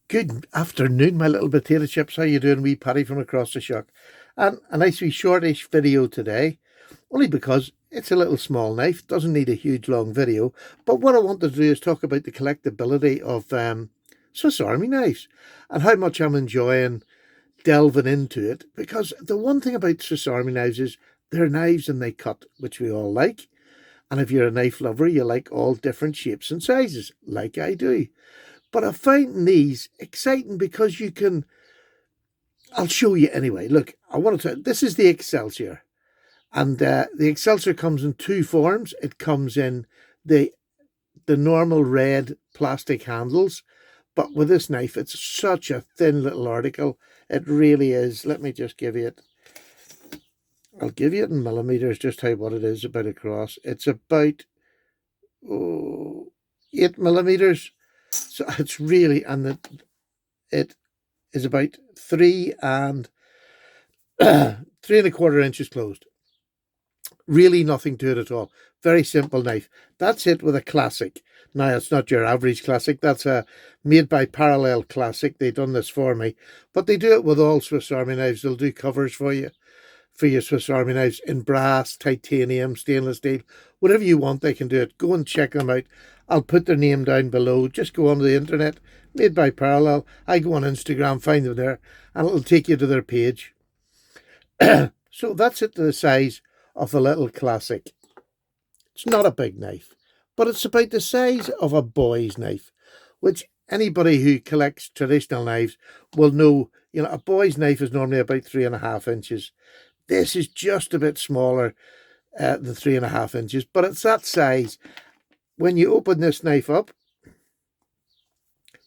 Good afternoon, my little potato chips. How you doing, wee Paddy from across the shock? And a nice wee shortish video today, only because it's a little small knife, doesn't need a huge long video. But what I want to do is talk about the collectability of Swiss Army knives and how much I'm enjoying delving into it. Because the one thing about Swiss Army knives is they're knives and they cut, which we all like. And if you're a knife lover, you like all different shapes and sizes, like I do. But I find these exciting because you can. I'll show you anyway. Look, I want to. This is the Excelsior, and the Excelsior comes in two forms. It comes in the normal red plastic handles, but with this knife, it's such a thin little article. It really is. Let me just give you it. I'll give you it in millimeters, just how what it is about across. It's about 8 millimeters. So it's really, and it is about 3 and 3 1/4 inches closed. Really nothing to it at all. Very simple knife. That's it with a classic. Now, it's not your average classic. That's a made by Parallel Classic. They done this for me. But they do it with all Swiss Army knives. They'll do covers for you, for your Swiss Army knives in brass, titanium, stainless steel, whatever you want, they can do it. Go and check them out. I'll put their name down below. Just go onto the internet, made by Parallel. I go on Instagram, find them there, and it'll take you to their page. So that's it to the size of a little classic. It's not a big knife, but it's about the size of a boy's knife, which anybody who collects traditional knives will know. You know, a boy's knife is normally about 3 1/2 inches. This is just a bit smaller than 3 1/2 inches, but it's that size. When you open this knife up,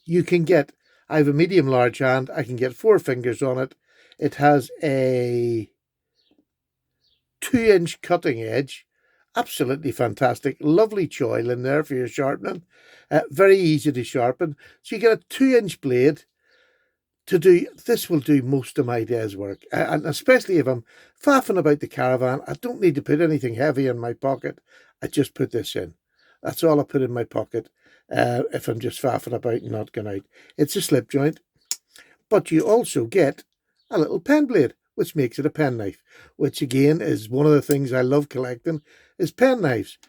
you can get, I have a medium large hand, I can get 4 fingers on it. It has a 2-inch cutting edge, absolutely fantastic. Lovely choil in there for your sharpening, very easy to sharpen. So you get a 2-inch blade to do. This will do most of my day's work, and especially if I'm faffing about the caravan, I don't need to put anything heavy in my pocket. I just put this in. That's all I put in my pocket if I'm just faffing about and not going out. It's a slip joint, but you also get a little pen blade, which makes it a pen knife, which again is one of the things I love collecting, is pen knives.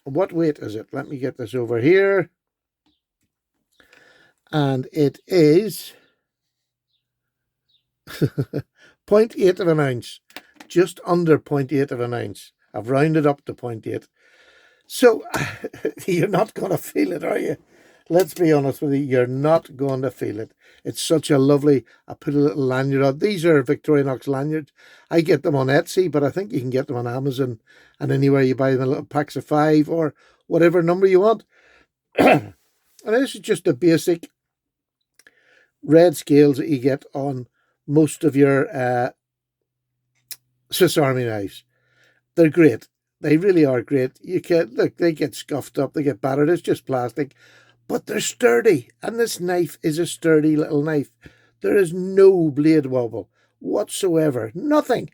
What weight is it? Let me get this over here. And it is 0.8 of an ounce, just under 0.8 of an ounce. I've rounded up to 0.8. So you're not going to feel it, are you? Let's be honest with you, you're not going to feel it. It's such a lovely, I put a little lanyard on. These are Victorinox lanyards. I get them on Etsy, but I think you can get them on Amazon and anywhere you buy them in little packs of 5 or whatever number you want. And this is just a basic red scales that you get on most of your Swiss Army knives. They're great. They really are great. You can look, they get scuffed up, they get battered. It's just plastic, but they're sturdy. And this knife is a sturdy little knife. There is no blade wobble whatsoever. Nothing.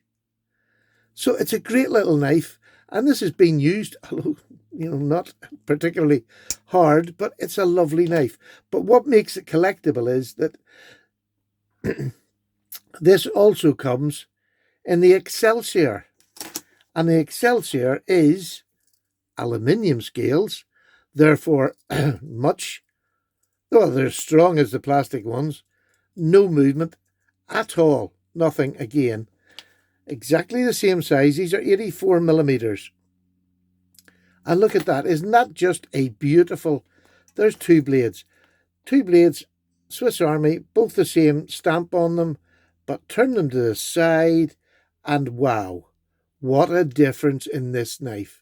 So it's a great little knife. And this has been used, not particularly hard, but it's a lovely knife. But what makes it collectible is that this also comes in the Excelsior. And the Excelsior is aluminium scales, therefore they're as strong as the plastic ones. No movement at all. Nothing again. Exactly the same size. These are 84 millimeters. And look at that. Isn't that just a beautiful... There's 2 blades. 2 blades, Swiss Army, both the same stamp on them, but turn them to the side and wow. What a difference in this knife.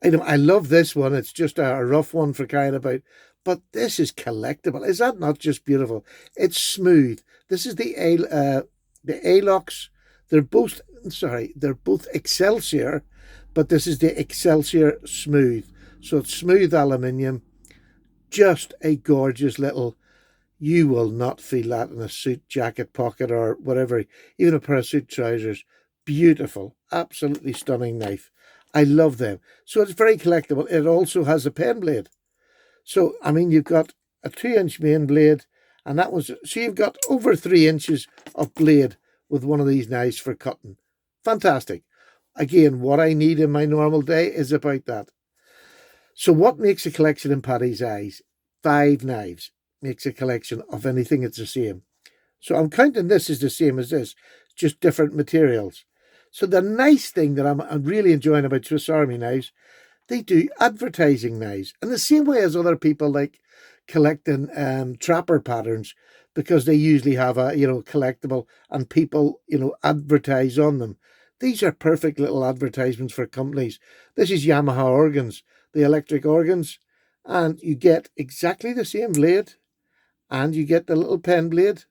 I love this one. It's just a rough one for carrying about. But this is collectible. Is that not just beautiful? It's smooth. This is the Alox. They're both Excelsior, but this is the Excelsior Smooth. So it's smooth aluminium. Just a gorgeous little... You will not feel that in a suit jacket pocket or whatever. Even a pair of suit trousers. Beautiful, absolutely stunning knife. I love them. So it's very collectible. It also has a pen blade. So, I mean, you've got a 2-inch main blade, and that was, so you've got over 3 inches of blade with one of these knives for cutting. Fantastic. Again, what I need in my normal day is about that. So what makes a collection in Paddy's eyes? 5 knives makes a collection of anything that's the same. So I'm counting this as the same as this, just different materials. So the nice thing that I'm really enjoying about Swiss Army knives, they do advertising knives in the same way as other people like collecting trapper patterns, because they usually have a, collectible, and people, advertise on them. These are perfect little advertisements for companies. This is Yamaha organs, the electric organs, and you get exactly the same blade, and you get the little pen blade.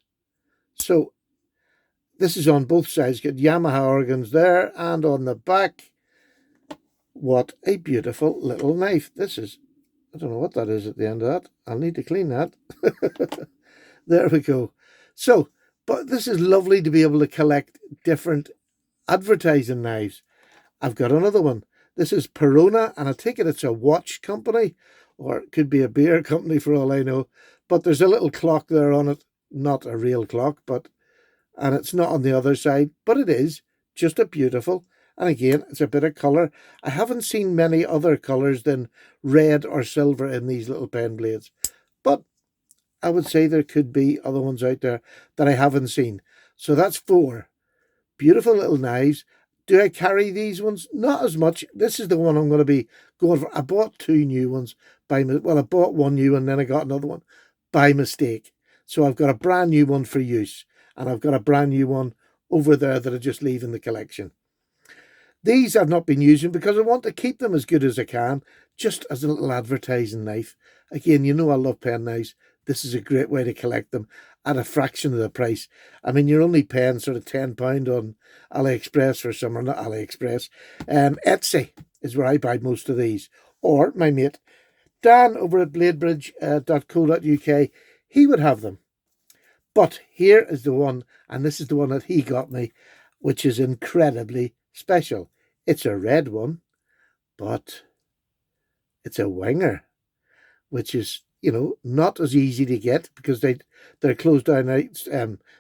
So this is on both sides. Get Yamaha organs there, and on the back, what a beautiful little knife. This is, I don't know what that is at the end of that. I'll need to clean that. There we go. So, but this is lovely to be able to collect different advertising knives. I've got another one. This is Perona, and I take it it's a watch company, or it could be a beer company for all I know. But there's a little clock there on it. Not a real clock, and it's not on the other side, but it is just a beautiful. And again, it's a bit of colour. I haven't seen many other colours than red or silver in these little pen blades. But I would say there could be other ones out there that I haven't seen. So that's 4 beautiful little knives. Do I carry these ones? Not as much. This is the one I'm going to be going for. I bought 2 new ones. I bought 1 new one, then I got another one by mistake. So I've got a brand new one for use, and I've got a brand new one over there that I just leave in the collection. These I've not been using because I want to keep them as good as I can, just as a little advertising knife. Again, you know I love pen knives. This is a great way to collect them at a fraction of the price. I mean, you're only paying sort of £10 on AliExpress for some, or not AliExpress. Etsy is where I buy most of these. Or my mate Dan over at bladebridge.co.uk, he would have them. But here is the one, and this is the one that he got me, which is incredibly special. It's a red one, but it's a Wenger, which is, not as easy to get because they're closed down now.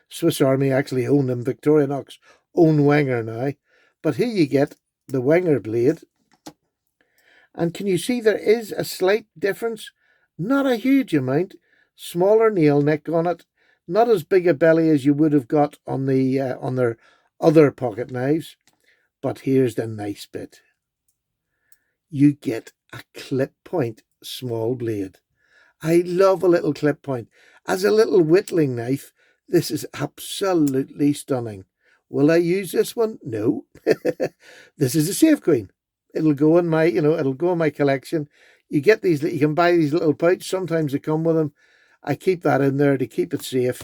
Swiss Army actually own them. Victorinox own Wenger now. But here you get the Wenger blade. And can you see there is a slight difference? Not a huge amount. Smaller nail neck on it. Not as big a belly as you would have got on their other pocket knives. But here's the nice bit. You get a clip point small blade. I love a little clip point. As a little whittling knife, this is absolutely stunning. Will I use this one? No. This is a Safe Queen. It'll go in my, it'll go in my collection. You get these, you can buy these little pouches. Sometimes they come with them. I keep that in there to keep it safe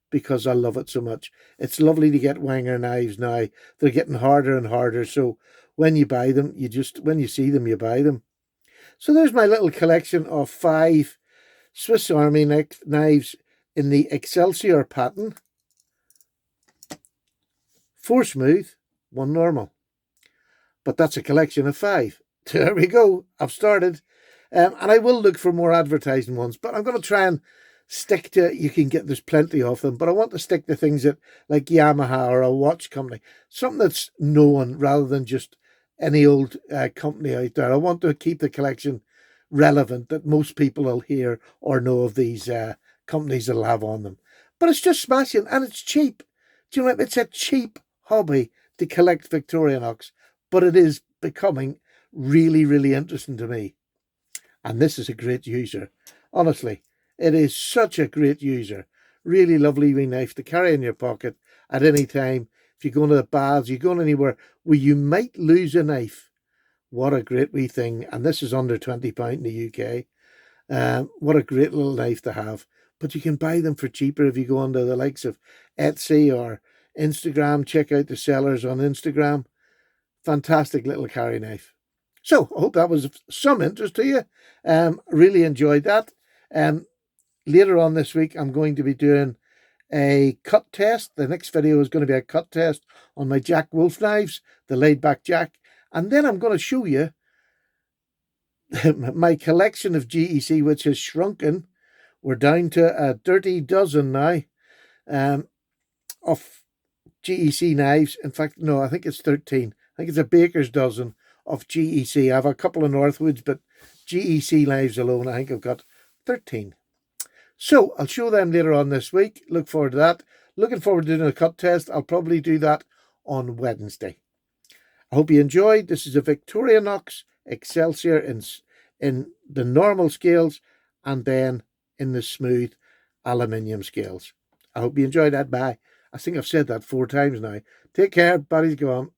because I love it so much. It's lovely to get Wenger knives now. They're getting harder and harder. So when you buy them, when you see them, you buy them. So there's my little collection of 5 Swiss Army knives in the Excelsior pattern. 4 smooth, 1 normal. But that's a collection of 5. There we go. I've started. And I will look for more advertising ones, but I'm going to try and stick to, there's plenty of them, but I want to stick to things that, like Yamaha or a watch company, something that's known rather than just any old company out there. I want to keep the collection relevant, that most people will hear or know of these companies that'll have on them. But it's just smashing, and it's cheap. Do you know what? It's a cheap hobby to collect Victorinox, but it is becoming really, really interesting to me. And this is a great user. Honestly, it is such a great user. Really lovely wee knife to carry in your pocket at any time. If you're going to the baths, you're going anywhere where you might lose a knife. What a great wee thing. And this is under £20 in the UK. What a great little knife to have. But you can buy them for cheaper if you go under the likes of Etsy or Instagram. Check out the sellers on Instagram. Fantastic little carry knife. So I hope that was of some interest to you. Really enjoyed that. Later on this week, I'm going to be doing a cut test. The next video is going to be a cut test on my Jack Wolf knives, the laid back Jack. And then I'm going to show you my collection of GEC, which has shrunken, We're down to a dirty dozen now of GEC knives. In fact, no, I think it's 13. I think it's a baker's dozen of GEC. I have a couple of Northwoods, but GEC knives alone, I think I've got 13. So I'll show them later on this week. Look forward to that. Looking forward to doing a cut test. I'll probably do that on Wednesday. I hope you enjoyed. This is a Victorinox Excelsior in the normal scales and then in the smooth aluminium scales. I hope you enjoyed that. Bye. I think I've said that 4 times now. Take care. Buddies, go on.